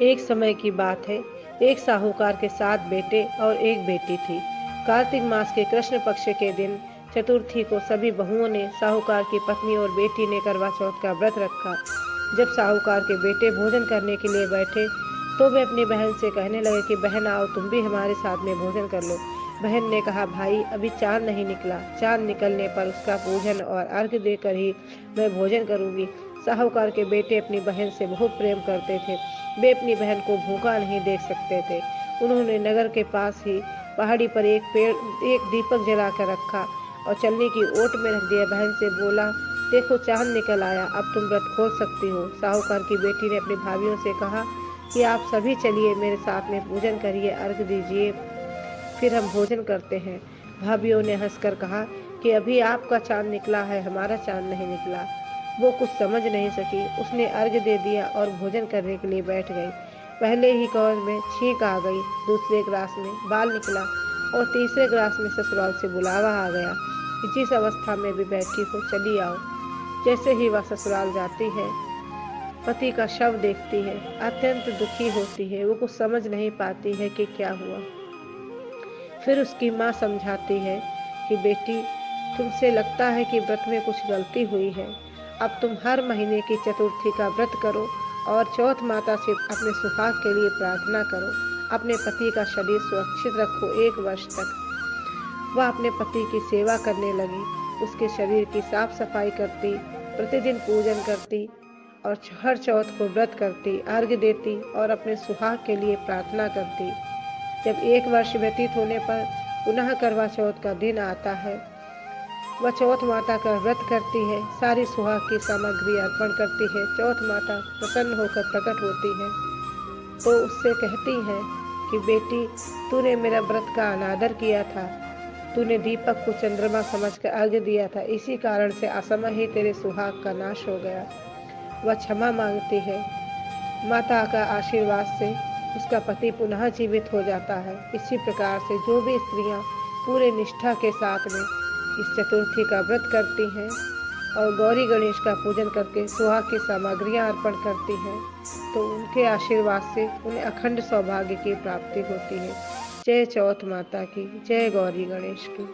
एक समय की बात है। एक साहूकार के 7 बेटे और एक बेटी थी। कार्तिक मास के कृष्ण पक्ष के दिन चतुर्थी को सभी बहुओं ने, साहूकार की पत्नी और बेटी ने करवा चौथ का व्रत रखा। जब साहूकार के बेटे भोजन करने के लिए बैठे तो वे अपनी बहन से कहने लगे कि बहन आओ, तुम भी हमारे साथ में भोजन कर लो। बहन ने कहा, भाई अभी चांद नहीं निकला, चांद निकलने पर उसका पूजन और अर्घ्य देकर ही मैं भोजन करूंगी। साहूकार के बेटे अपनी बहन से बहुत प्रेम करते थे। वे अपनी बहन को भूखा नहीं देख सकते थे। उन्होंने नगर के पास ही पहाड़ी पर एक दीपक जलाकर रखा और चलने की ओट में रख दिया। बहन से बोला, देखो चांद निकल आया, अब तुम व्रत खोल सकती हो। साहूकार की बेटी ने अपनी भाभियों से कहा कि आप सभी चलिए, मेरे साथ में पूजन करिए, अर्घ दीजिए, फिर हम भोजन करते हैं। भाभियों ने हंसकर कहा कि अभी आपका चांद निकला है, हमारा चांद नहीं निकला। वो कुछ समझ नहीं सकी। उसने अर्घ्य दे दिया और भोजन करने के लिए बैठ गई। पहले ही कौर में छींक आ गई, दूसरे ग्लास में बाल निकला और तीसरे ग्लास में ससुराल से बुलावा आ गया कि जिस अवस्था में भी बैठी हो चली आओ। जैसे ही वह ससुराल जाती है, पति का शव देखती है, अत्यंत दुखी होती है। वो कुछ समझ नहीं पाती है कि क्या हुआ। फिर उसकी माँ समझाती है कि बेटी, तुमसे लगता है कि व्रत में कुछ गलती हुई है। अब तुम हर महीने की चतुर्थी का व्रत करो और चौथ माता से अपने सुहाग के लिए प्रार्थना करो। अपने पति का शरीर सुरक्षित रखो 1 वर्ष तक। वह अपने पति की सेवा करने लगी। उसके शरीर की साफ सफाई करती, प्रतिदिन पूजन करती और हर चौथ को व्रत करती, अर्घ्य देती और अपने सुहाग के लिए प्रार्थना करती। जब 1 वर्ष व्यतीत होने पर पुनः करवा चौथ का दिन आता है। वह चौथ माता का व्रत करती है, सारी सुहाग की सामग्री अर्पण करती है। चौथ माता प्रसन्न होकर प्रकट होती है तो उससे कहती हैं कि बेटी, तूने मेरा व्रत का अनादर किया था, तूने दीपक को चंद्रमा समझकर अर्घ्य दिया था, इसी कारण से असमय ही तेरे सुहाग का नाश हो गया। वह क्षमा मांगती है। माता का आशीर्वाद से उसका पति पुनः जीवित हो जाता है। इसी प्रकार से जो भी स्त्रियां पूरे निष्ठा के साथ में इस चतुर्थी का व्रत करती हैं और गौरी गणेश का पूजन करके सुहाग की सामग्रियां अर्पण करती हैं, तो उनके आशीर्वाद से उन्हें अखंड सौभाग्य की प्राप्ति होती है। जय चौथ माता की, जय गौरी गणेश की।